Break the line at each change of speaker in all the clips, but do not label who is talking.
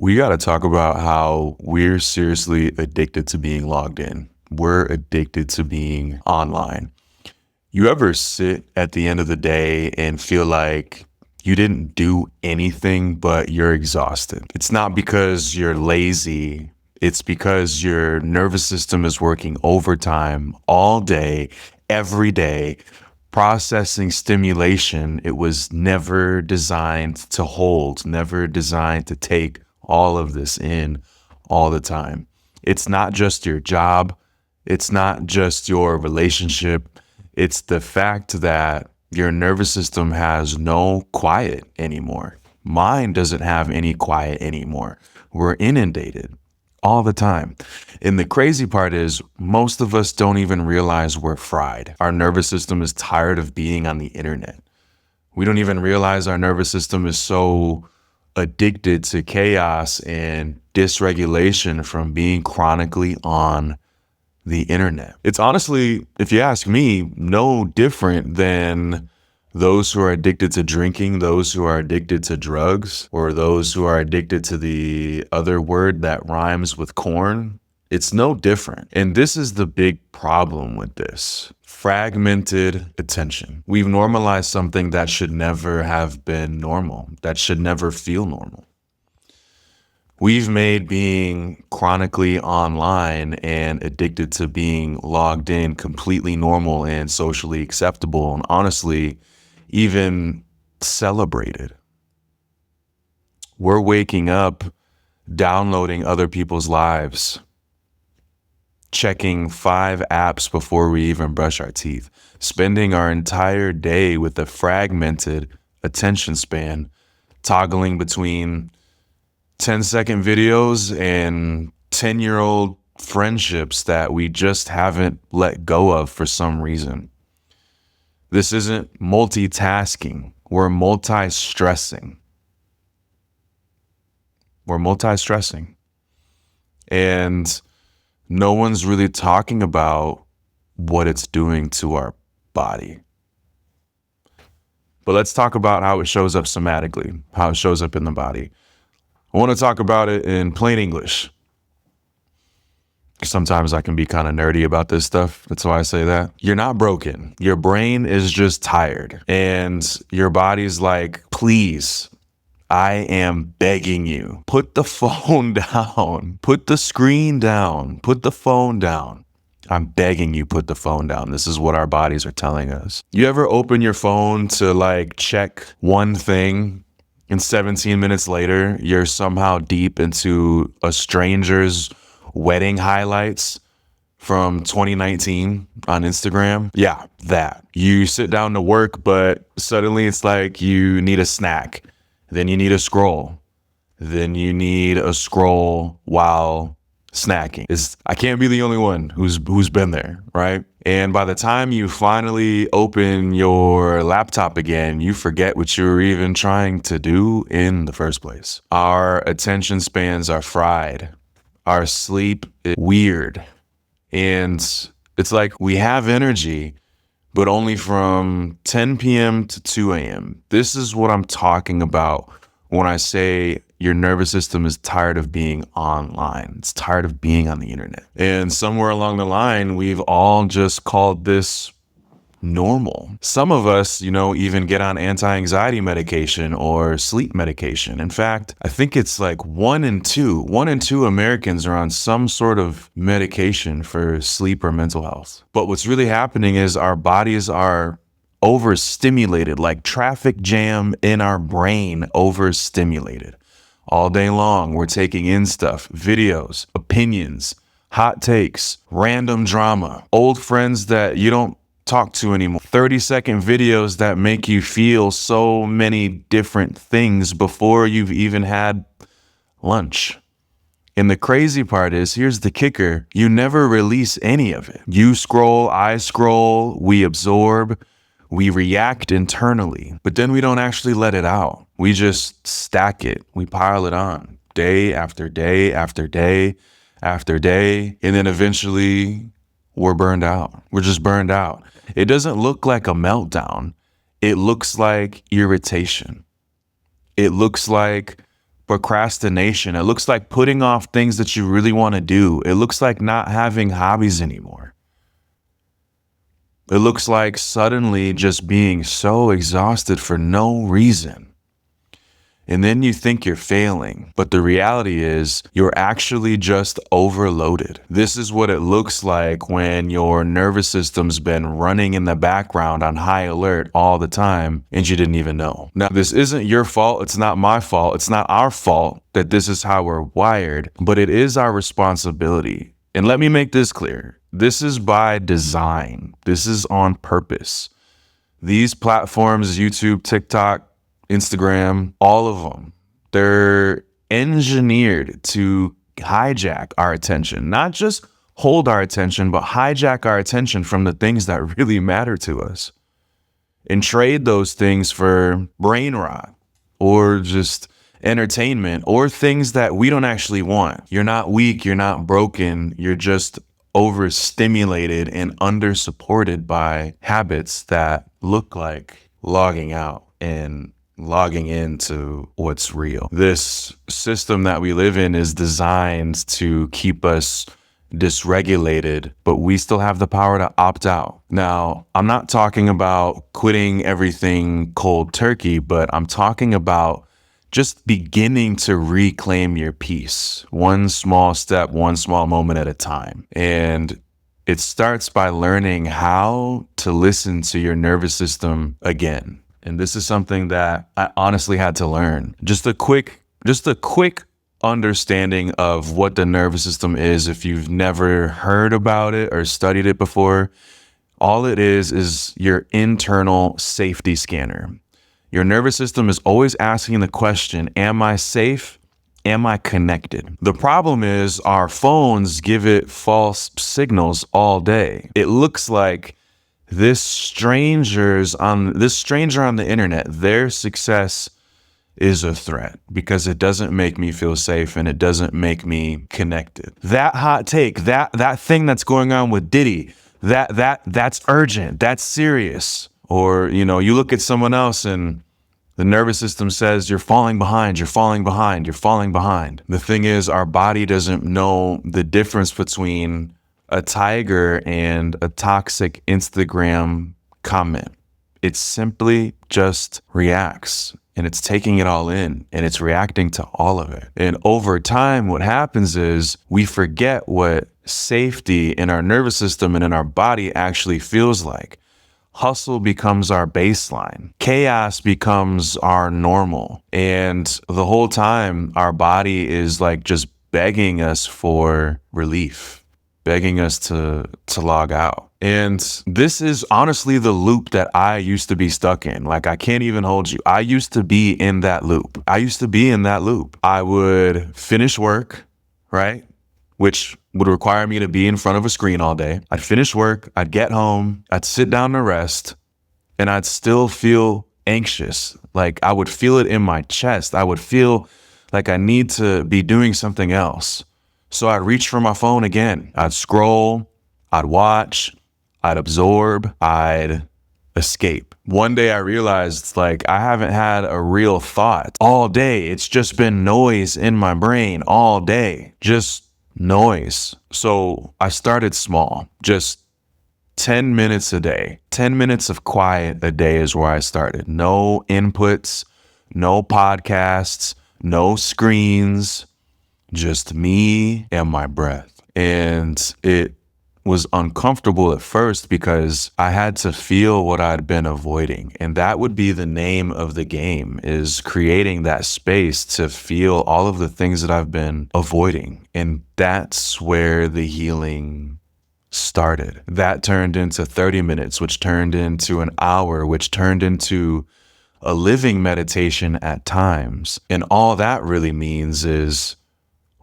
We got to talk about how we're seriously addicted to being logged in. We're addicted to being online. You ever sit at the end of the day and feel like you didn't do anything, but you're exhausted? It's not because you're lazy. It's because your nervous system is working overtime all day, every day, processing stimulation it was never designed to hold, never designed to take all of this in all the time. It's not just your job. It's not just your relationship. It's the fact that your nervous system has no quiet anymore. Mine doesn't have any quiet anymore. We're inundated all the time. And the crazy part is most of us don't even realize we're fried. Our nervous system is tired of being on the internet. We don't even realize our nervous system is so addicted to chaos and dysregulation from being chronically on the internet. It's honestly, if you ask me, no different than those who are addicted to drinking, those who are addicted to drugs, or those who are addicted to the other word that rhymes with corn. It's no different. And this is the big problem with this. Fragmented attention. We've normalized something that should never have been normal, that should never feel normal. We've made being chronically online and addicted to being logged in completely normal and socially acceptable, and honestly, even celebrated. We're waking up, downloading other people's lives, checking 5 apps before we even brush our teeth, spending our entire day with a fragmented attention span, toggling between 10-second videos and 10-year-old friendships that we just haven't let go of for some reason. This isn't multitasking. We're multi-stressing. We're multi-stressing. And no one's really talking about what it's doing to our body. But let's talk about how it shows up somatically, how it shows up in the body. I want to talk about it in plain English. Sometimes I can be kind of nerdy about this stuff. That's why I say that. You're not broken. Your brain is just tired. And your body's like, please, I am begging you. Put the phone down. Put the screen down. Put the phone down. I'm begging you, put the phone down. This is what our bodies are telling us. You ever open your phone to check one thing, and 17 minutes later, you're somehow deep into a stranger's wedding highlights from 2019 on Instagram? Yeah, that. You sit down to work, but suddenly it's like you need a snack. Then you need a scroll. Then you need a scroll while snacking. I can't be the only one who's been there, right? And by the time you finally open your laptop again, you forget what you were even trying to do in the first place. Our attention spans are fried. Our sleep is weird. And it's like we have energy, but only from 10 p.m. to 2 a.m. This is what I'm talking about when I say your nervous system is tired of being online. It's tired of being on the internet. And somewhere along the line, we've all just called this normal. Some of us, even get on anti-anxiety medication or sleep medication. In fact, I think it's like 1 in 2 Americans are on some sort of medication for sleep or mental health. But what's really happening is our bodies are overstimulated, like traffic jam in our brain, overstimulated. All day long, we're taking in stuff, videos, opinions, hot takes, random drama, old friends that you don't talk to anymore, 30-second videos that make you feel so many different things before you've even had lunch. And the crazy part is, here's the kicker, you never release any of it. You scroll, I scroll, we absorb, we react internally, but then we don't actually let it out. We just stack it. We pile it on day after day after day after day. And then eventually we're burned out. We're just burned out. It doesn't look like a meltdown. It looks like irritation. It looks like procrastination. It looks like putting off things that you really want to do. It looks like not having hobbies anymore. It looks like suddenly just being so exhausted for no reason. And then you think you're failing, but the reality is you're actually just overloaded. This is what it looks like when your nervous system's been running in the background on high alert all the time and you didn't even know. Now, this isn't your fault. It's not my fault. It's not our fault that this is how we're wired, but it is our responsibility. And let me make this clear. This is by design. This is on purpose. These platforms, YouTube, TikTok, Instagram, all of them, they're engineered to hijack our attention, not just hold our attention, but hijack our attention from the things that really matter to us and trade those things for brain rot or just entertainment or things that we don't actually want. You're not weak. You're not broken. You're just overstimulated and undersupported by habits that look like logging out and logging into what's real. This system that we live in is designed to keep us dysregulated, but we still have the power to opt out. Now, I'm not talking about quitting everything cold turkey, but I'm talking about just beginning to reclaim your peace, one small step, one small moment at a time. And it starts by learning how to listen to your nervous system again. And this is something that I honestly had to learn. Just a quick understanding of what the nervous system is if you've never heard about it or studied it before. All it is your internal safety scanner. Your nervous system is always asking the question, am I safe? Am I connected? The problem is our phones give it false signals all day. It looks like this stranger on the internet, their success is a threat because it doesn't make me feel safe and it doesn't make me connected. That hot take, that thing that's going on with Diddy, that's urgent, that's serious. Or, you look at someone else and the nervous system says you're falling behind, you're falling behind, you're falling behind. The thing is, our body doesn't know the difference between a tiger and a toxic Instagram comment. It simply just reacts and it's taking it all in and it's reacting to all of it. And over time, what happens is we forget what safety in our nervous system and in our body actually feels like. Hustle becomes our baseline. Chaos becomes our normal. And the whole time, our body is like just begging us for relief, begging us to log out. And this is honestly the loop that I used to be stuck in. Like, I can't even hold you. I used to be in that loop. I would finish work, right? Which would require me to be in front of a screen all day. I'd finish work, I'd get home, I'd sit down to rest, and I'd still feel anxious. Like, I would feel it in my chest. I would feel like I need to be doing something else. So I'd reach for my phone again. I'd scroll, I'd watch, I'd absorb, I'd escape. One day I realized, like, I haven't had a real thought all day. It's just been noise in my brain all day. Just noise. So I started small, just 10 minutes a day. 10 minutes of quiet a day is where I started. No inputs, no podcasts, no screens, just me and my breath. And it was uncomfortable at first because I had to feel what I'd been avoiding. And that would be the name of the game, is creating that space to feel all of the things that I've been avoiding. And that's where the healing started. That turned into 30 minutes, which turned into an hour, which turned into a living meditation at times. And all that really means is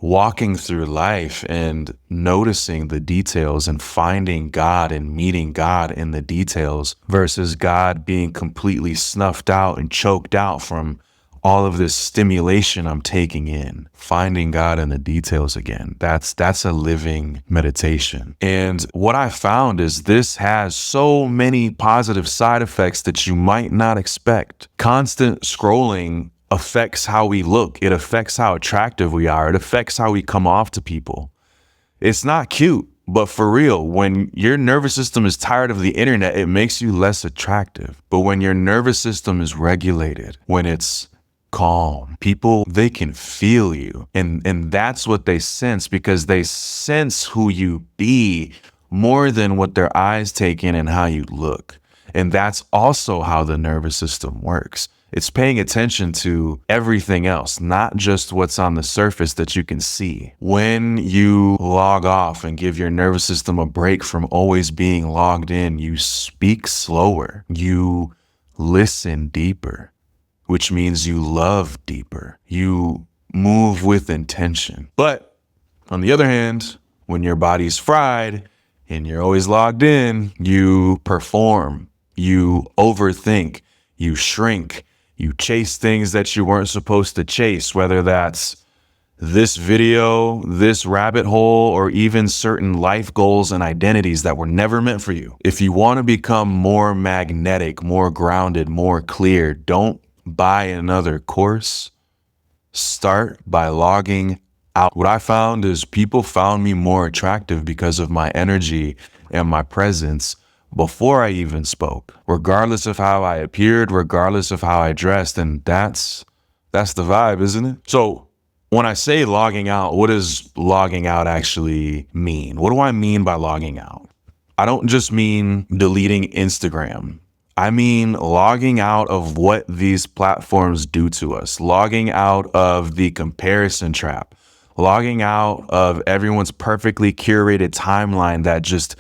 walking through life and noticing the details and finding God and meeting God in the details versus God being completely snuffed out and choked out from all of this stimulation I'm taking in. Finding God in the details again. That's a living meditation. And what I found is this has so many positive side effects that you might not expect. Constant scrolling affects how we look. It affects how attractive we are. It affects how we come off to people. It's not cute, but for real, when your nervous system is tired of the internet, it makes you less attractive. But when your nervous system is regulated, when it's calm, people, they can feel you. And that's what they sense, because they sense who you be more than what their eyes take in and how you look. And that's also how the nervous system works. It's paying attention to everything else, not just what's on the surface that you can see. When you log off and give your nervous system a break from always being logged in, you speak slower, you listen deeper, which means you love deeper. You move with intention. But on the other hand, when your body's fried and you're always logged in, you perform, you overthink, you shrink, you chase things that you weren't supposed to chase, whether that's this video, this rabbit hole, or even certain life goals and identities that were never meant for you. If you want to become more magnetic, more grounded, more clear, don't buy another course. Start by logging out. What I found is people found me more attractive because of my energy and my presence before I even spoke, regardless of how I appeared, regardless of how I dressed. And that's the vibe, isn't it? So when I say logging out, what does logging out actually mean? What do I mean by logging out? I don't just mean deleting Instagram. I mean logging out of what these platforms do to us, logging out of the comparison trap, logging out of everyone's perfectly curated timeline that just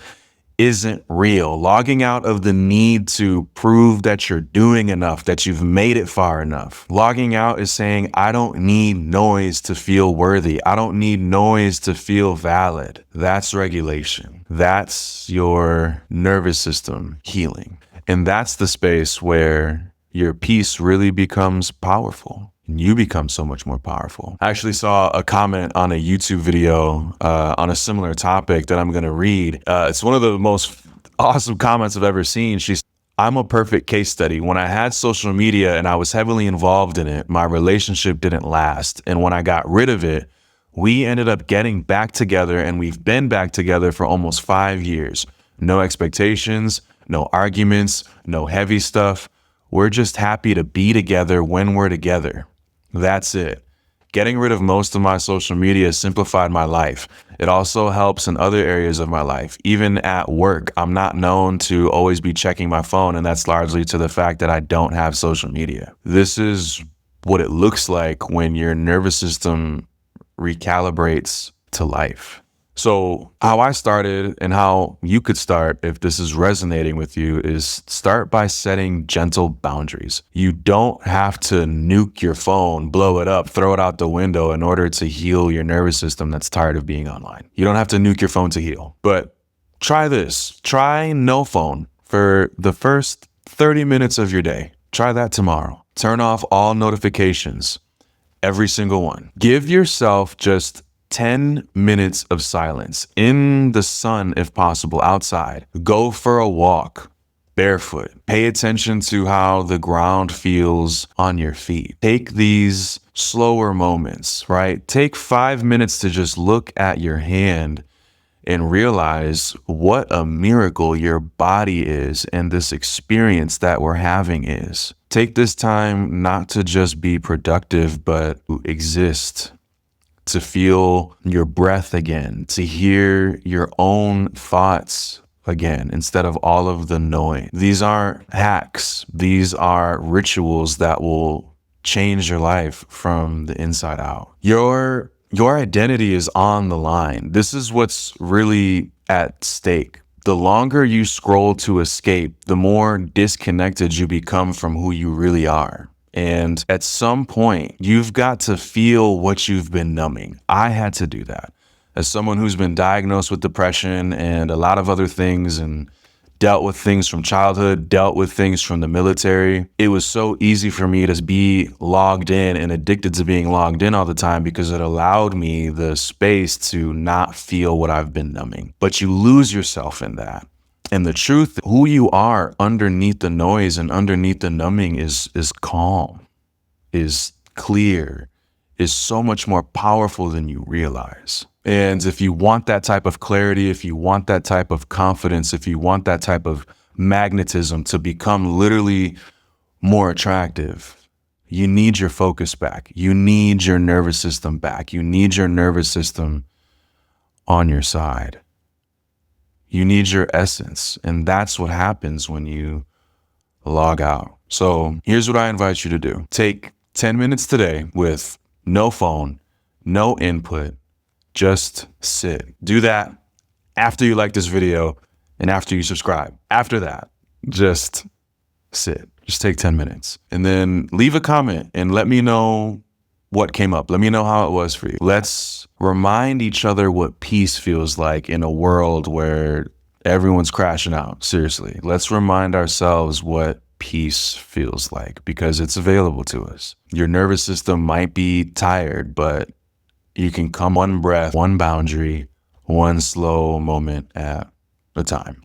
isn't real, logging out of the need to prove that you're doing enough, that you've made it far enough. Logging out is saying, I don't need noise to feel worthy. I don't need noise to feel valid. That's regulation. That's your nervous system healing. And that's the space where your peace really becomes powerful. You become so much more powerful. I actually saw a comment on a YouTube video on a similar topic that I'm going to read. It's one of the most awesome comments I've ever seen. She's, I'm a perfect case study. When I had social media and I was heavily involved in it, my relationship didn't last. And when I got rid of it, we ended up getting back together, and we've been back together for almost 5 years. No expectations, no arguments, no heavy stuff. We're just happy to be together when we're together. That's it. Getting rid of most of my social media simplified my life. It also helps in other areas of my life. Even at work, I'm not known to always be checking my phone, and that's largely to the fact that I don't have social media. This is what it looks like when your nervous system recalibrates to life. So how I started, and how you could start if this is resonating with you, is start by setting gentle boundaries. You don't have to nuke your phone, blow it up, throw it out the window in order to heal your nervous system that's tired of being online. You don't have to nuke your phone to heal. But try this. Try no phone for the first 30 minutes of your day. Try that tomorrow. Turn off all notifications, every single one. Give yourself just 10 minutes of silence in the sun, if possible, outside. Go for a walk barefoot. Pay attention to how the ground feels on your feet. Take these slower moments, right? Take 5 minutes to just look at your hand and realize what a miracle your body is and this experience that we're having is. Take this time not to just be productive, but to exist. To feel your breath again, to hear your own thoughts again, instead of all of the noise. These aren't hacks. These are rituals that will change your life from the inside out. Your identity is on the line. This is what's really at stake. The longer you scroll to escape, the more disconnected you become from who you really are. And at some point, you've got to feel what you've been numbing. I had to do that. As someone who's been diagnosed with depression and a lot of other things, and dealt with things from childhood, dealt with things from the military, it was so easy for me to be logged in and addicted to being logged in all the time, because it allowed me the space to not feel what I've been numbing. But you lose yourself in that. And the truth, who you are underneath the noise and underneath the numbing is calm, is clear is so much more powerful than you realize. And if you want that type of clarity, if you want that type of confidence, if you want that type of magnetism to become literally more attractive, you need your focus back. You need your nervous system back. You need your nervous system on your side. You need your essence. And that's what happens when you log out. So here's what I invite you to do. Take 10 minutes today with no phone, no input, just sit. Do that after you like this video and after you subscribe. After that, just sit. Just take 10 minutes and then leave a comment and let me know what came up. Let me know how it was for you. Let's remind each other what peace feels like in a world where everyone's crashing out. Seriously, let's remind ourselves what peace feels like because it's available to us. Your nervous system might be tired, but you can come one breath, one boundary, one slow moment at a time.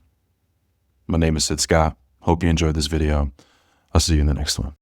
My name is Sid Scott. Hope you enjoyed this video. I'll see you in the next one.